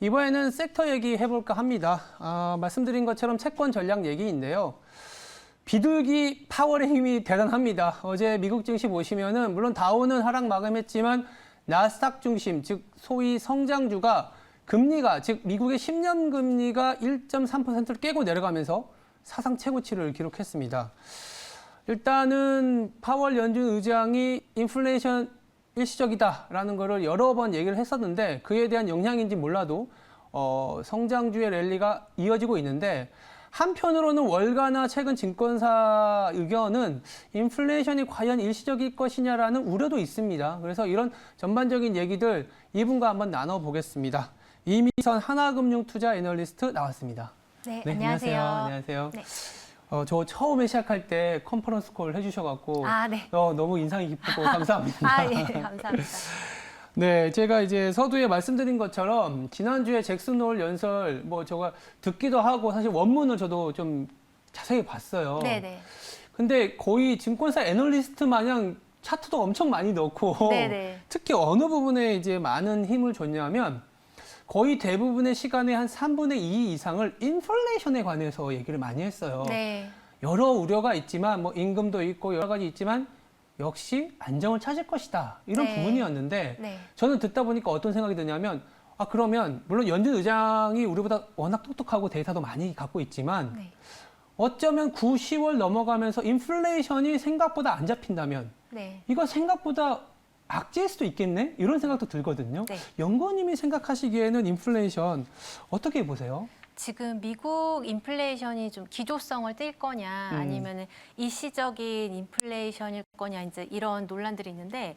이번에는 섹터 얘기해볼까 합니다. 말씀드린 것처럼 채권 전략 얘기인데요. 비둘기 파월의 힘이 대단합니다. 어제 미국 증시 보시면은 물론 다우는 하락 마감했지만 나스닥 중심, 즉 소위 성장주가 금리가, 즉 미국의 10년 금리가 1.3%를 깨고 내려가면서 사상 최고치를 기록했습니다. 일단은 파월 연준 의장이 인플레이션 일시적이다라는 거를 여러 번 얘기를 했었는데 그에 대한 영향인지 몰라도 성장주의 랠리가 이어지고 있는데 한편으로는 월가나 최근 증권사 의견은 인플레이션이 과연 일시적일 것이냐라는 우려도 있습니다. 그래서 이런 전반적인 얘기들 이분과 한번 나눠보겠습니다. 이미선 하나금융투자 애널리스트 나왔습니다. 네, 네, 안녕하세요. 안녕하세요. 네. 저 처음에 시작할 때 컨퍼런스 콜 해주셔갖고 네. 너무 인상이 깊고 감사합니다. 예, 감사합니다. 네, 제가 이제 서두에 말씀드린 것처럼 지난주에 잭슨 홀 연설 제가 듣기도 하고 사실 원문을 저도 좀 자세히 봤어요. 네네. 근데 거의 증권사 애널리스트 마냥 차트도 엄청 많이 넣고 네네. 특히 어느 부분에 이제 많은 힘을 줬냐면 거의 대부분의 시간의 한 3분의 2 이상을 인플레이션에 관해서 얘기를 많이 했어요. 네. 여러 우려가 있지만 임금도 있고 여러 가지 있지만 역시 안정을 찾을 것이다. 이런 네. 부분이었는데 네. 저는 듣다 보니까 어떤 생각이 드냐면 그러면 물론 연준 의장이 우리보다 워낙 똑똑하고 데이터도 많이 갖고 있지만 네. 어쩌면 9, 10월 넘어가면서 인플레이션이 생각보다 안 잡힌다면 네. 이거 생각보다 악재일 수도 있겠네? 이런 생각도 들거든요. 네. 연구원님이 생각하시기에는 인플레이션 어떻게 보세요? 지금 미국 인플레이션이 좀 기조성을 띨 거냐 아니면 일시적인 인플레이션일 거냐 이제 이런 논란들이 있는데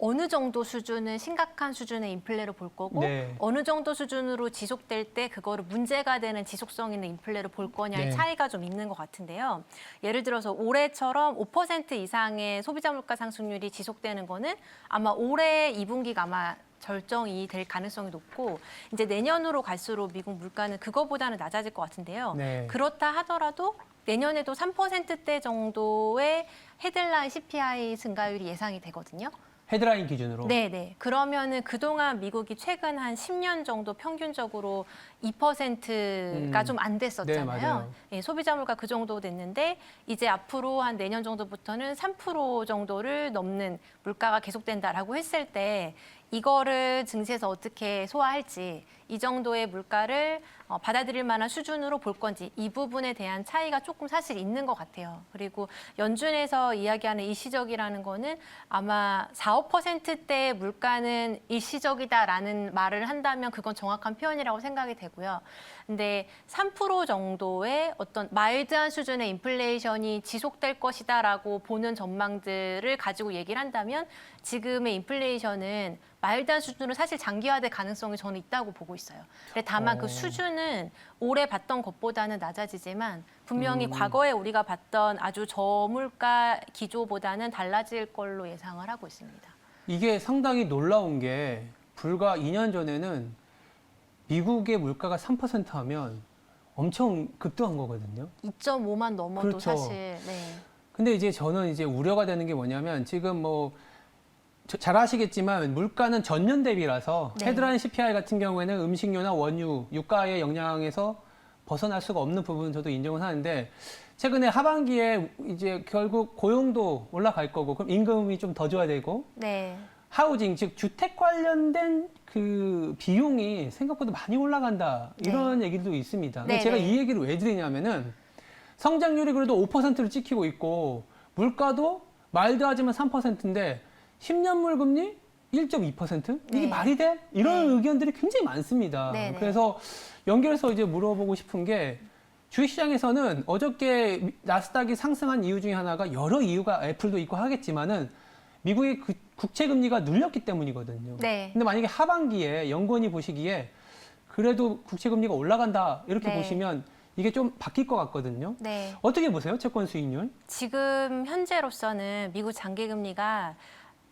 어느 정도 수준은 심각한 수준의 인플레로 볼 거고 네. 어느 정도 수준으로 지속될 때 그거를 문제가 되는 지속성 있는 인플레를 볼 거냐의 네. 차이가 좀 있는 것 같은데요. 예를 들어서 올해처럼 5% 이상의 소비자 물가 상승률이 지속되는 거는 아마 올해 2분기가 아마 절정이 될 가능성이 높고 이제 내년으로 갈수록 미국 물가는 그거보다는 낮아질 것 같은데요. 네. 그렇다 하더라도 내년에도 3%대 정도의 헤드라인 CPI 증가율이 예상이 되거든요. 헤드라인 기준으로. 네네. 그러면은 그동안 미국이 최근 한 10년 정도 평균적으로 2%가 좀 안 네, 됐었잖아요. 맞아요. 예, 소비자 물가 그 정도 됐는데 이제 앞으로 한 내년 정도부터는 3% 정도를 넘는 물가가 계속된다라고 했을 때 이거를 증시에서 어떻게 소화할지 이 정도의 물가를 받아들일 만한 수준으로 볼 건지 이 부분에 대한 차이가 조금 사실 있는 것 같아요. 그리고 연준에서 이야기하는 일시적이라는 거는 아마 4, 5%대 물가는 일시적이다라는 말을 한다면 그건 정확한 표현이라고 생각이 되고요. 근데 3% 정도의 어떤 마일드한 수준의 인플레이션이 지속될 것이다라고 보는 전망들을 가지고 얘기를 한다면 지금의 인플레이션은 마일드한 수준으로 사실 장기화될 가능성이 저는 있다고 보고 있어요. 근데 다만 그 수준은 올해 봤던 것보다는 낮아지지만 분명히 과거에 우리가 봤던 아주 저물가 기조보다는 달라질 걸로 예상을 하고 있습니다. 이게 상당히 놀라운 게 불과 2년 전에는 미국의 물가가 3% 하면 엄청 급등한 거거든요. 2.5만 넘어도 그렇죠. 사실 네. 근데 이제 저는 이제 우려가 되는 게 뭐냐면 지금 잘 아시겠지만 물가는 전년 대비라서 네. 헤드라인 CPI 같은 경우에는 음식료나 원유, 유가의 영향에서 벗어날 수가 없는 부분은 저도 인정을 하는데 최근에 하반기에 이제 결국 고용도 올라갈 거고 그럼 임금이 좀 더 줘야 되고 네. 하우징 즉 주택 관련된 그 비용이 생각보다 많이 올라간다 이런 얘기도 있습니다. 근데 네, 제가 네. 이 얘기를 왜 드리냐면은 성장률이 그래도 5%를 찍히고 있고 물가도 마일드하지만 3%인데 10년물 금리 1.2%? 이게 네. 말이 돼? 이런 네. 의견들이 굉장히 많습니다. 네, 네. 그래서 연결해서 이제 물어보고 싶은 게 주식시장에서는 어저께 나스닥이 상승한 이유 중에 하나가 여러 이유가 애플도 있고 하겠지만은 미국의 국채 금리가 눌렸기 때문이거든요. 네. 근데 만약에 하반기에 연구원이 보시기에 그래도 국채 금리가 올라간다 이렇게 네. 보시면 이게 좀 바뀔 것 같거든요. 네. 어떻게 보세요? 채권 수익률? 지금 현재로서는 미국 장기 금리가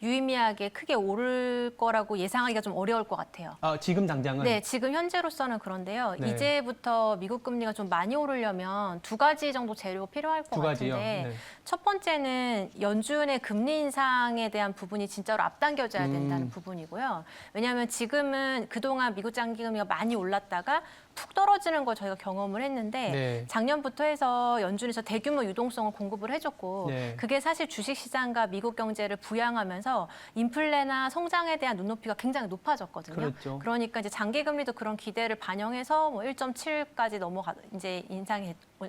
유의미하게 크게 오를 거라고 예상하기가 좀 어려울 것 같아요. 지금 당장은? 네, 지금 현재로서는 그런데요. 네. 이제부터 미국 금리가 좀 많이 오르려면 두 가지 정도 재료가 필요할 것 두 가지요? 같은데 네. 첫 번째는 연준의 금리 인상에 대한 부분이 진짜로 앞당겨져야 된다는 부분이고요. 왜냐하면 지금은 그동안 미국 장기금리가 많이 올랐다가 푹 떨어지는 걸 저희가 경험을 했는데 네. 작년부터 해서 연준에서 대규모 유동성을 공급을 해줬고 네. 그게 사실 주식시장과 미국 경제를 부양하면서 인플레나 성장에 대한 눈높이가 굉장히 높아졌거든요. 그렇죠. 그러니까 이제 장기금리도 그런 기대를 반영해서 뭐 1.7까지 이제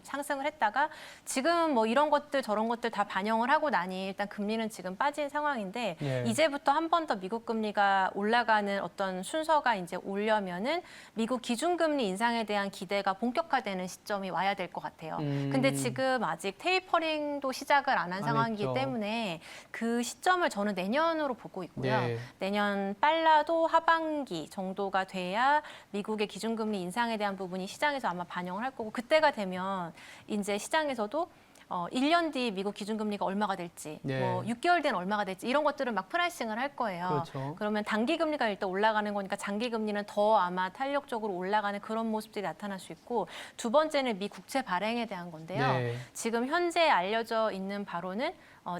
상승을 했다가 지금 뭐 이런 것들 저런 것들 다 반영을 하고 나니 일단 금리는 지금 빠진 상황인데 네. 이제부터 한 번 더 미국 금리가 올라가는 어떤 순서가 이제 오려면은 미국 기준금리 인상에 대한 기대가 본격화되는 시점이 와야 될 것 같아요. 근데 지금 아직 테이퍼링도 시작을 안 한 상황이기 했죠. 때문에 그 시점을 저는 내년으로 보고 있고요. 네. 내년 빨라도 하반기 정도가 돼야 미국의 기준금리 인상에 대한 부분이 시장에서 아마 반영을 할 거고 그때가 되면 이제 시장에서도 1년 뒤 미국 기준금리가 얼마가 될지, 네. 뭐 6개월 뒤는 얼마가 될지 이런 것들을 막 프라이싱을 할 거예요. 그렇죠. 그러면 단기 금리가 일단 올라가는 거니까 장기 금리는 더 아마 탄력적으로 올라가는 그런 모습들이 나타날 수 있고 두 번째는 미 국채 발행에 대한 건데요. 네. 지금 현재 알려져 있는 바로는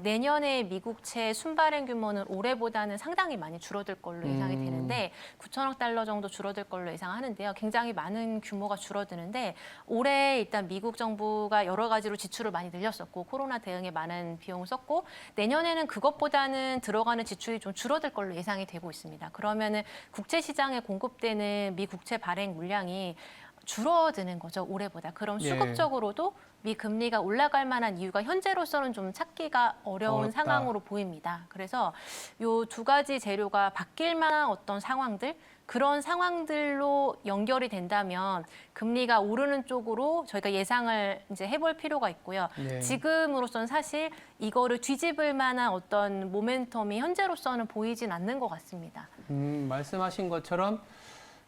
내년에 미국채 순발행 규모는 올해보다는 상당히 많이 줄어들 걸로 예상이 되는데 9천억 달러 정도 줄어들 걸로 예상하는데요. 굉장히 많은 규모가 줄어드는데 올해 일단 미국 정부가 여러 가지로 지출을 많이 늘렸었고 코로나 대응에 많은 비용을 썼고 내년에는 그것보다는 들어가는 지출이 좀 줄어들 걸로 예상이 되고 있습니다. 그러면은 국채 시장에 공급되는 미 국채 발행 물량이 줄어드는 거죠, 올해보다. 그럼 예. 수급적으로도 미 금리가 올라갈 만한 이유가 현재로서는 좀 찾기가 어려운 어렵다. 상황으로 보입니다. 그래서 요 두 가지 재료가 바뀔 만한 어떤 상황들, 그런 상황들로 연결이 된다면 금리가 오르는 쪽으로 저희가 예상을 이제 해볼 필요가 있고요. 네. 지금으로서는 사실 이거를 뒤집을 만한 어떤 모멘텀이 현재로서는 보이진 않는 것 같습니다. 말씀하신 것처럼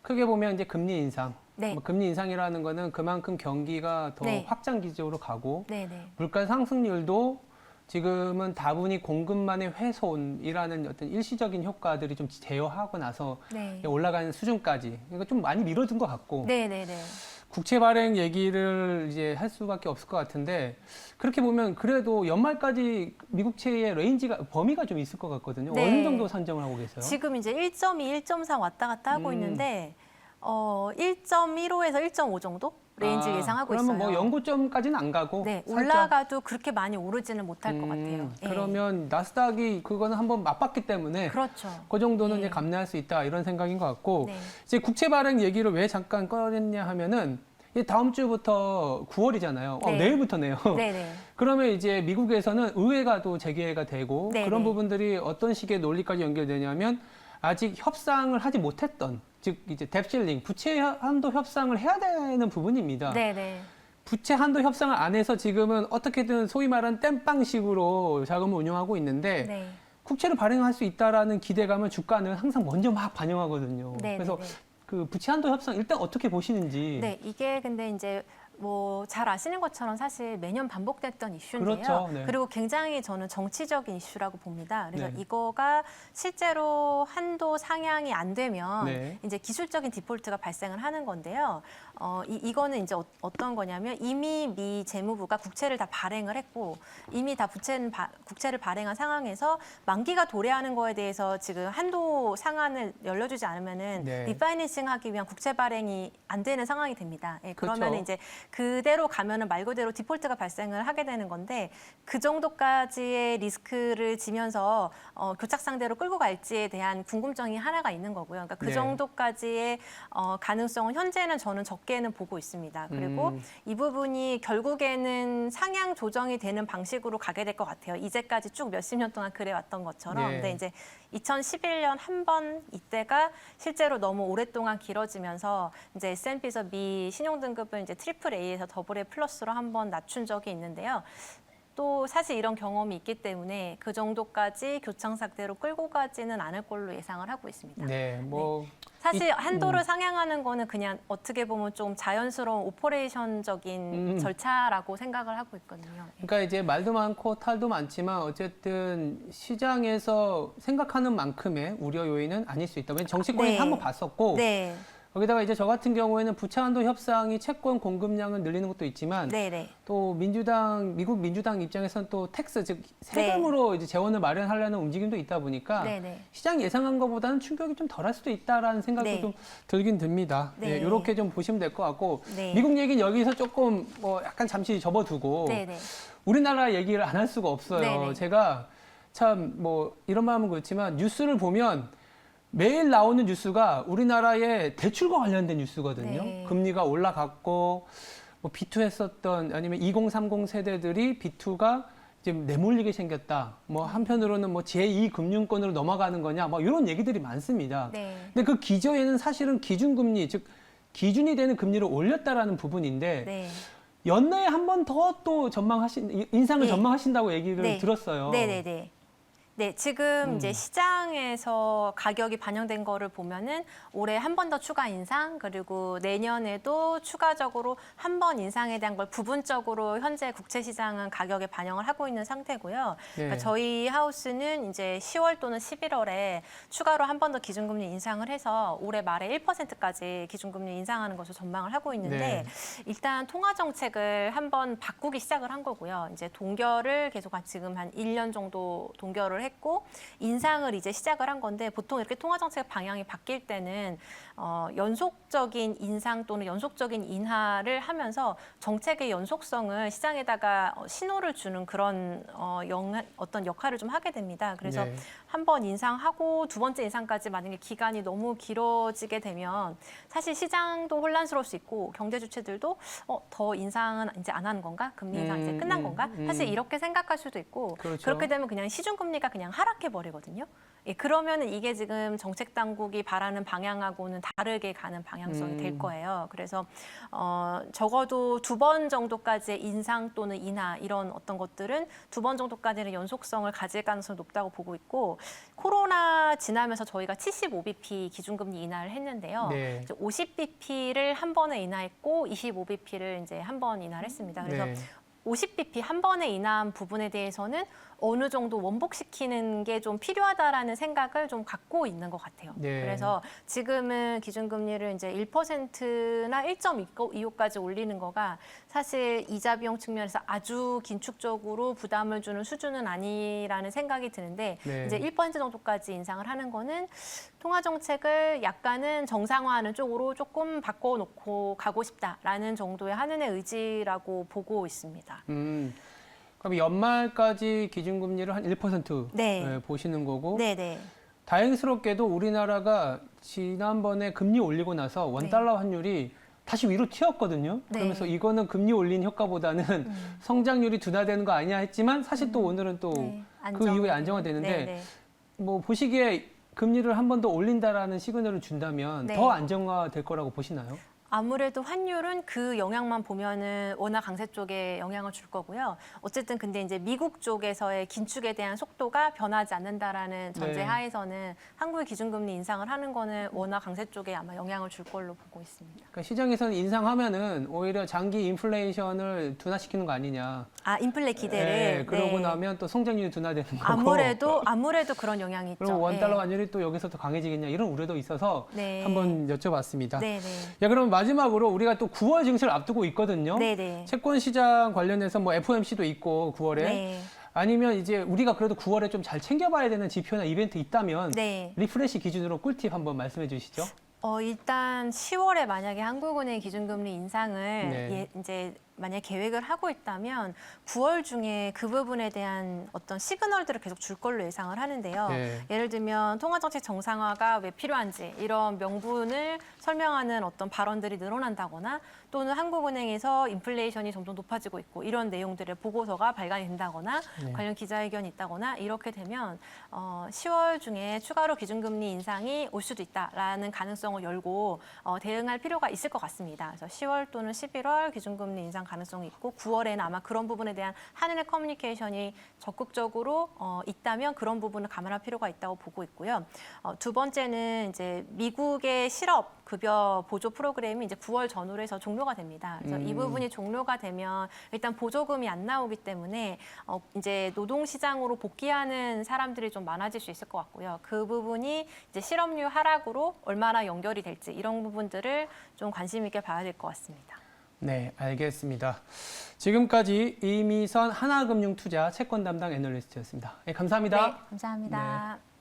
크게 보면 이제 금리 인상. 네. 뭐 금리 인상이라는 거는 그만큼 경기가 더 네. 확장 기조로 가고 네네. 물가 상승률도 지금은 다분히 공급만의 훼손이라는 어떤 일시적인 효과들이 좀 제어하고 나서 네. 올라가는 수준까지 그러니까 좀 많이 미뤄진 것 같고 네네네. 국채 발행 얘기를 이제 할 수밖에 없을 것 같은데 그렇게 보면 그래도 연말까지 미국채의 범위가 좀 있을 것 같거든요. 네. 어느 정도 산정을 하고 계세요? 지금 이제 1.2, 1.4 왔다 갔다 하고 있는데 1.15에서 1.5 정도 레인지 예상하고 있어요. 그러면 뭐 연고점까지는 안 가고 네, 살짝. 올라가도 그렇게 많이 오르지는 못할 것 같아요. 예. 그러면 나스닥이 그거는 한번 맛봤기 때문에 그렇죠. 그 정도는 네. 이제 감내할 수 있다 이런 생각인 것 같고 네. 이제 국채 발행 얘기를 왜 잠깐 꺼냈냐 하면은 이제 다음 주부터 9월이잖아요. 네. 내일부터네요. 네네. 그러면 이제 미국에서는 의회가 또 재개가 되고 네네. 그런 부분들이 어떤 식의 논리까지 연결되냐면 아직 협상을 하지 못했던 즉 이제 뎁실링 부채 한도 협상을 해야 되는 부분입니다. 네네. 부채 한도 협상을 안 해서 지금은 어떻게든 소위 말하는 땜빵식으로 자금을 운용하고 있는데 네. 국채를 발행할 수 있다라는 기대감을 주가는 항상 먼저 막 반영하거든요. 네네네. 그래서 그 부채 한도 협상 일단 어떻게 보시는지. 네, 이게 근데 이제 뭐 잘 아시는 것처럼 사실 매년 반복됐던 이슈인데요. 그렇죠. 네. 그리고 굉장히 저는 정치적인 이슈라고 봅니다. 그래서 네. 이거가 실제로 한도 상향이 안 되면 네. 이제 기술적인 디폴트가 발생을 하는 건데요. 이거는 이제 어떤 거냐면 이미 미 재무부가 국채를 다 발행을 했고 이미 다 국채를 발행한 상황에서 만기가 도래하는 거에 대해서 지금 한도 상한을 열려주지 않으면은 네. 리파이낸싱하기 위한 국채 발행이 안 되는 상황이 됩니다. 예, 그러면 그렇죠. 이제 그대로 가면은 말 그대로 디폴트가 발생을 하게 되는 건데 그 정도까지의 리스크를 지면서 교착 상대로 끌고 갈지에 대한 궁금증이 하나가 있는 거고요. 그러니까 그 네. 정도까지의 가능성은 현재는 저는 적게는 보고 있습니다. 그리고 이 부분이 결국에는 상향 조정이 되는 방식으로 가게 될 것 같아요. 이제까지 쭉 몇십 년 동안 그래왔던 것처럼. 네. 근데 이제 2011년 한 번 이때가 실제로 너무 오랫동안 길어지면서 이제 S&P에서 미 신용 등급을 이제 트리플 A에서 더블 A 플러스로 한 번 낮춘 적이 있는데요. 또 사실 이런 경험이 있기 때문에 그 정도까지 교착 상태로 끌고 가지는 않을 걸로 예상을 하고 있습니다. 네, 뭐 사실 한도를 상향하는 거는 그냥 어떻게 보면 좀 자연스러운 오퍼레이션적인 절차라고 생각을 하고 있거든요. 그러니까 이제 말도 많고 탈도 많지만 어쨌든 시장에서 생각하는 만큼의 우려 요인은 아닐 수 있다. 왜냐면 정치권이 네. 한번 봤었고 네, 거기다가 이제 저 같은 경우에는 부채한도 협상이 채권 공급량을 늘리는 것도 있지만 네, 네. 또 미국 민주당 입장에서는 또 텍스 즉 세금으로 이제 재원을 마련하려는 움직임도 있다 보니까 네, 네. 시장 예상한 것보다는 충격이 좀 덜할 수도 있다라는 생각도 네. 좀 들긴 듭니다. 네. 이렇게 좀 보시면 될 것 같고 네. 미국 얘기는 여기서 조금 뭐 약간 잠시 접어두고 네, 네. 우리나라 얘기를 안 할 수가 없어요. 네, 네. 제가 참 뭐 이런 마음은 그렇지만 뉴스를 보면 매일 나오는 뉴스가 우리나라의 대출과 관련된 뉴스거든요. 네. 금리가 올라갔고 뭐 B2 했었던 아니면 2030 세대들이 B2가 지금 내몰리게 생겼다. 뭐 한편으로는 뭐 제2금융권으로 넘어가는 거냐. 뭐 이런 얘기들이 많습니다. 네. 근데 그 기저에는 사실은 기준금리 즉 기준이 되는 금리를 올렸다라는 부분인데 네. 연내에 한 번 더 또 인상을 네. 전망하신다고 얘기를 네. 들었어요. 네, 네, 네. 네, 지금 이제 시장에서 가격이 반영된 거를 보면은 올해 한 번 더 추가 인상, 그리고 내년에도 추가적으로 한 번 인상에 대한 걸 부분적으로 현재 국채 시장은 가격에 반영을 하고 있는 상태고요. 그러니까 저희 하우스는 이제 10월 또는 11월에 추가로 한 번 더 기준금리 인상을 해서 올해 말에 1%까지 기준금리 인상하는 것을 전망을 하고 있는데 네. 일단 통화 정책을 한번 바꾸기 시작을 한 거고요. 이제 동결을 계속 지금 한 1년 정도 동결을 했고 인상을 이제 시작을 한 건데 보통 이렇게 통화 정책 방향이 바뀔 때는 연속적인 인상 또는 연속적인 인하를 하면서 정책의 연속성을 시장에다가 신호를 주는 그런 어떤 역할을 좀 하게 됩니다. 그래서 네. 한 번 인상하고 두 번째 인상까지 만약에 기간이 너무 길어지게 되면 사실 시장도 혼란스러울 수 있고 경제 주체들도 더 인상은 이제 안 하는 건가? 금리 인상 이제 끝난 건가? 사실 이렇게 생각할 수도 있고 그렇죠. 그렇게 되면 그냥 시중 금리가 그냥 하락해 버리거든요. 예, 그러면은 이게 지금 정책 당국이 바라는 방향하고는 다르게 가는 방향성이 될 거예요. 그래서 적어도 두 번 정도까지의 인상 또는 인하 이런 어떤 것들은 두 번 정도까지는 연속성을 가질 가능성이 높다고 보고 있고 코로나 지나면서 저희가 75bp 기준금리 인하를 했는데요. 네. 50bp를 한 번에 인하했고 25bp를 이제 한 번 인하를 했습니다. 그래서 네. 50bp 한 번에 인하한 부분에 대해서는 어느 정도 원복시키는 게 좀 필요하다라는 생각을 좀 갖고 있는 것 같아요. 네. 그래서 지금은 기준금리를 이제 1%나 1.25까지 올리는 거가 사실 이자 비용 측면에서 아주 긴축적으로 부담을 주는 수준은 아니라는 생각이 드는데 네. 이제 1% 정도까지 인상을 하는 거는 통화 정책을 약간은 정상화하는 쪽으로 조금 바꿔놓고 가고 싶다라는 정도의 한은의 의지라고 보고 있습니다. 그럼 연말까지 기준금리를 한 1% 네. 보시는 거고 네네. 다행스럽게도 우리나라가 지난번에 금리 올리고 나서 원달러 환율이 다시 위로 튀었거든요. 네. 그러면서 이거는 금리 올린 효과보다는 성장률이 둔화되는 거 아니냐 했지만 사실 또 오늘은 또 그 이후에 안정화되는데 네네. 뭐 보시기에 금리를 한 번 더 올린다라는 시그널을 준다면 네. 더 안정화될 거라고 보시나요? 아무래도 환율은 그 영향만 보면은 원화 강세 쪽에 영향을 줄 거고요. 어쨌든 근데 이제 미국 쪽에서의 긴축에 대한 속도가 변하지 않는다라는 전제 네. 하에서는 한국의 기준금리 인상을 하는 거는 원화 강세 쪽에 아마 영향을 줄 걸로 보고 있습니다. 그러니까 시장에서는 인상하면은 오히려 장기 인플레이션을 둔화시키는 거 아니냐. 아, 인플레 기대를. 네, 그러고 네. 나면 또 성장률이 둔화되는 거고. 아무래도 그런 영향이 있죠. 그리고 원달러 네. 환율이 또 여기서 더 강해지겠냐 이런 우려도 있어서 네. 한번 여쭤봤습니다. 네네. 야, 그럼 마지막으로 우리가 또 9월 증시를 앞두고 있거든요. 네네. 채권 시장 관련해서 뭐 FOMC도 있고 9월에 네. 아니면 이제 우리가 그래도 9월에 좀 잘 챙겨봐야 되는 지표나 이벤트 있다면 네. 리프레시 기준으로 꿀팁 한번 말씀해 주시죠. 일단 10월에 만약에 한국은행 기준금리 인상을 네. 이제 만약에 계획을 하고 있다면 9월 중에 그 부분에 대한 어떤 시그널들을 계속 줄 걸로 예상을 하는데요. 네. 예를 들면 통화정책 정상화가 왜 필요한지 이런 명분을 설명하는 어떤 발언들이 늘어난다거나 또는 한국은행에서 인플레이션이 점점 높아지고 있고 이런 내용들의 보고서가 발간이 된다거나 네. 관련 기자회견이 있다거나 이렇게 되면 10월 중에 추가로 기준금리 인상이 올 수도 있다라는 가능성을 열고 대응할 필요가 있을 것 같습니다. 그래서 10월 또는 11월 기준금리 인상 가능성이 있고 9월에는 아마 그런 부분에 대한 한은의 커뮤니케이션이 적극적으로 있다면 그런 부분을 감안할 필요가 있다고 보고 있고요. 두 번째는 이제 미국의 실업 급여 보조 프로그램이 이제 9월 전후로 해서 종료가 됩니다. 그래서 이 부분이 종료가 되면 일단 보조금이 안 나오기 때문에 이제 노동 시장으로 복귀하는 사람들이 좀 많아질 수 있을 것 같고요. 그 부분이 이제 실업률 하락으로 얼마나 연결이 될지 이런 부분들을 좀 관심 있게 봐야 될 것 같습니다. 네, 알겠습니다. 지금까지 이미선 하나금융투자 채권 담당 애널리스트였습니다. 네, 감사합니다. 네, 감사합니다. 네.